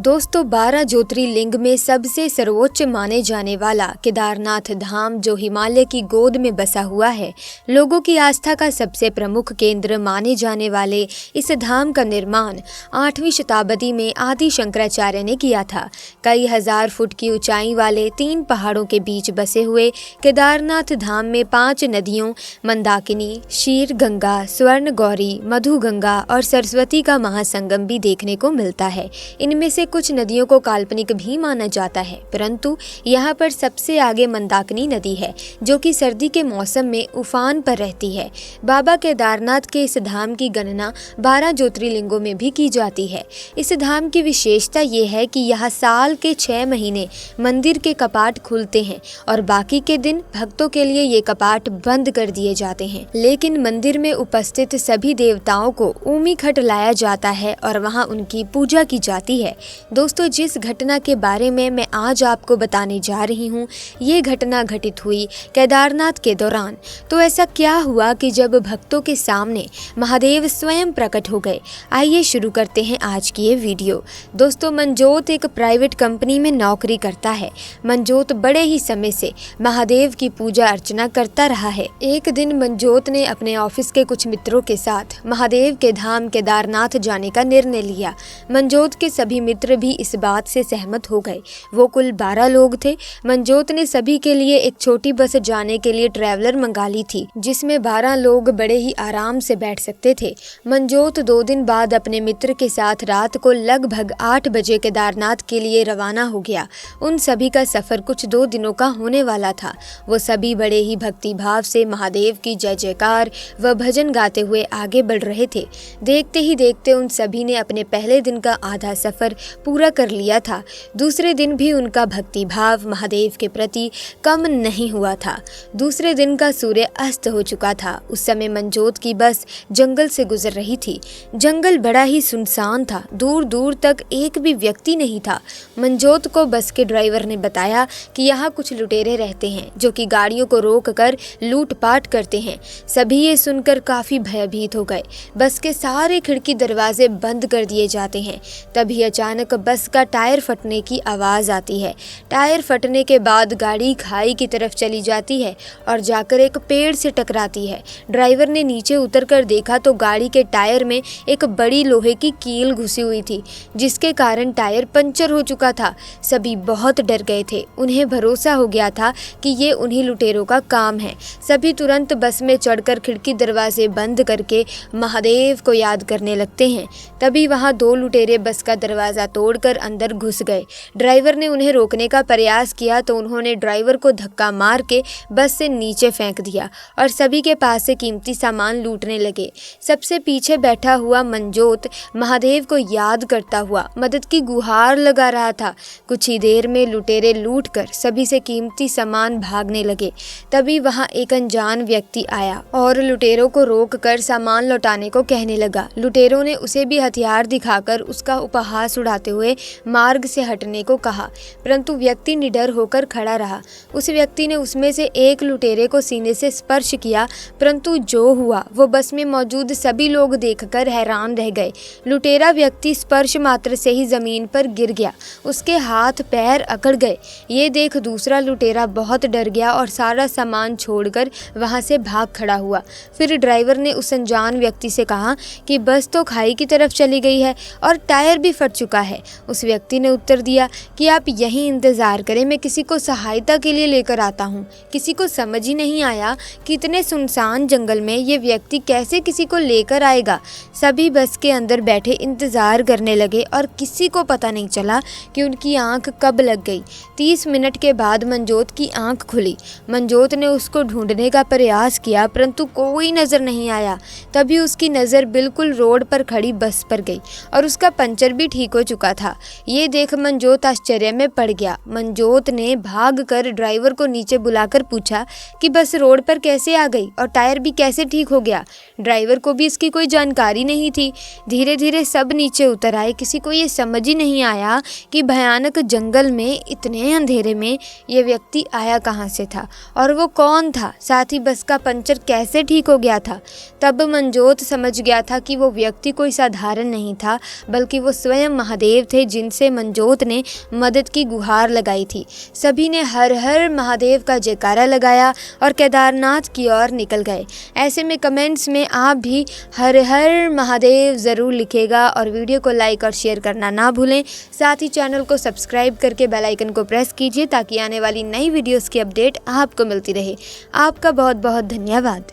दोस्तों 12 ज्योतिर्लिंग में सबसे सर्वोच्च माने जाने वाला केदारनाथ धाम जो हिमालय की गोद में बसा हुआ है, लोगों की आस्था का सबसे प्रमुख केंद्र माने जाने वाले इस धाम का निर्माण 8वीं शताब्दी में आदि शंकराचार्य ने किया था। कई हजार फुट की ऊंचाई वाले 3 पहाड़ों के बीच बसे हुए केदारनाथ धाम में 5 नदियों मंदाकिनी, शीर गंगा, स्वर्ण गौरी, मधु गंगा और सरस्वती का महासंगम भी देखने को मिलता है। इनमें से कुछ नदियों को काल्पनिक भी माना जाता है, परंतु यहाँ पर सबसे आगे मंदाकिनी नदी है जो कि सर्दी के मौसम में उफान पर रहती है। बाबा केदारनाथ के इस धाम की गणना 12 ज्योतिर्लिंगों में भी की जाती है। इस धाम की विशेषता ये है कि यहाँ साल के 6 महीने मंदिर के कपाट खुलते हैं और बाकी के दिन भक्तों के लिए ये कपाट बंद कर दिए जाते हैं। लेकिन मंदिर में उपस्थित सभी देवताओं को ऊमी खट लाया जाता है और वहाँ उनकी पूजा की जाती है। दोस्तों, जिस घटना के बारे में मैं आज आपको बताने जा रही हूँ, ये घटना घटित हुई केदारनाथ के दौरान। तो ऐसा क्या हुआ कि जब भक्तों के सामने महादेव स्वयं प्रकट हो गए। आइए शुरू करते हैं आज की ये वीडियो। दोस्तों, मनजोत एक प्राइवेट कंपनी में नौकरी करता है। मनजोत बड़े ही समय से महादेव की पूजा अर्चना करता रहा है। एक दिन मनजोत ने अपने ऑफिस के कुछ मित्रों के साथ महादेव के धाम केदारनाथ जाने का निर्णय लिया। मनजोत के सभी मित्र भी इस बात से सहमत हो गए। वो कुल 12 लोग थे। मनजोत ने सभी के लिए एक छोटी बस जाने के लिए ट्रैवलर मंगा ली थी, जिसमें 12 लोग बड़े ही आराम से बैठ सकते थे। मनजोत 2 दिन बाद अपने मित्र के साथ रात को लगभग 8 बजे केदारनाथ के लिए रवाना हो गया। उन सभी का सफर कुछ 2 दिनों का होने वाला था। वो सभी बड़े ही भक्ति भाव से महादेव की जय जयकार व भजन गाते हुए आगे बढ़ रहे थे। देखते ही देखते उन सभी ने अपने पहले दिन का आधा सफर पूरा कर लिया था। दूसरे दिन भी उनका भक्ति भाव महादेव के प्रति कम नहीं हुआ था। दूसरे दिन का सूर्य अस्त हो चुका था। उस समय मनजोत की बस जंगल से गुजर रही थी। जंगल बड़ा ही सुनसान था, दूर दूर तक एक भी व्यक्ति नहीं था। मनजोत को बस के ड्राइवर ने बताया कि यहाँ कुछ लुटेरे रहते हैं जो कि गाड़ियों को रोक कर लूटपाट करते हैं। सभी ये सुनकर काफी भयभीत हो गए। बस के सारे खिड़की दरवाजे बंद कर दिए जाते हैं। तभी अचानक बस का टायर फटने की आवाज़ आती है। टायर फटने के बाद गाड़ी खाई की तरफ चली जाती है और जाकर एक पेड़ से टकराती है। ड्राइवर ने नीचे उतरकर देखा तो गाड़ी के टायर में एक बड़ी लोहे की कील घुसी हुई थी, जिसके कारण टायर पंचर हो चुका था। सभी बहुत डर गए थे। उन्हें भरोसा हो गया था कि ये उन्हीं लुटेरों का काम है। सभी तुरंत बस में चढ़कर खिड़की दरवाजे बंद करके महादेव को याद करने लगते हैं। तभी वहाँ 2 लुटेरे बस का दरवाज़ा तोड़कर अंदर घुस गए। ड्राइवर ने उन्हें रोकने का प्रयास किया तो उन्होंने ड्राइवर को धक्का मार के बस से नीचे फेंक दिया और सभी के पास से कीमती सामान लूटने लगे। सबसे पीछे बैठा हुआ मनजोत महादेव को याद करता हुआ मदद की गुहार लगा रहा था। कुछ ही देर में लुटेरे लूटकर सभी से कीमती सामान भागने लगे। तभी वहाँ एक अनजान व्यक्ति आया और लुटेरों को रोककर सामान लौटाने को कहने लगा। लुटेरों ने उसे भी हथियार दिखाकर उसका उपहास उड़ाते हुए मार्ग से हटने को कहा, परंतु व्यक्ति निडर होकर खड़ा रहा। उस व्यक्ति ने उसमें से एक लुटेरे को सीने से स्पर्श किया, परंतु जो हुआ वो बस में मौजूद सभी लोग देखकर हैरान रह गए। लुटेरा व्यक्ति स्पर्श मात्र से ही जमीन पर गिर गया। उसके हाथ पैर अकड़ गए। ये देख दूसरा लुटेरा बहुत डर गया और सारा सामान छोड़कर वहां से भाग खड़ा हुआ। फिर ड्राइवर ने उस अनजान व्यक्ति से कहा कि बस तो खाई की तरफ चली गई है और टायर भी फट चुका है। उस व्यक्ति ने उत्तर दिया कि आप यहीं इंतज़ार करें, मैं किसी को सहायता के लिए लेकर आता हूँ। किसी को समझ ही नहीं आया कि इतने सुनसान जंगल में ये व्यक्ति कैसे किसी को लेकर आएगा। सभी बस के अंदर बैठे इंतज़ार करने लगे और किसी को पता नहीं चला कि उनकी आंख कब लग गई। 30 मिनट के बाद मनजोत की आंख खुली। मनजोत ने उसको ढूंढने का प्रयास किया, परंतु कोई नज़र नहीं आया। तभी उसकी नज़र बिल्कुल रोड पर खड़ी बस पर गई और उसका पंचर भी ठीक हो चुका था। ये देख मनजोत आश्चर्य में पड़ गया। मनजोत ने भागकर ड्राइवर को नीचे बुलाकर पूछा कि बस रोड पर कैसे आ गई और टायर भी कैसे ठीक हो गया। ड्राइवर को भी इसकी कोई जानकारी नहीं थी। धीरे धीरे सब नीचे उतर आए। किसी को ये समझ ही नहीं आया कि भयानक जंगल में इतने अंधेरे में ये व्यक्ति आया कहाँ से था और वो कौन था, साथ ही बस का पंचर कैसे ठीक हो गया था। तब मनजोत समझ गया था कि वो व्यक्ति कोई साधारण नहीं था, बल्कि वो स्वयं महादेव महादेव थे जिनसे मनजोत ने मदद की गुहार लगाई थी। सभी ने हर हर महादेव का जयकारा लगाया और केदारनाथ की ओर निकल गए। ऐसे में कमेंट्स में आप भी हर हर महादेव ज़रूर लिखेगा और वीडियो को लाइक और शेयर करना ना भूलें। साथ ही चैनल को सब्सक्राइब करके बेल आइकन को प्रेस कीजिए ताकि आने वाली नई वीडियोस की अपडेट आपको मिलती रहे। आपका बहुत बहुत धन्यवाद।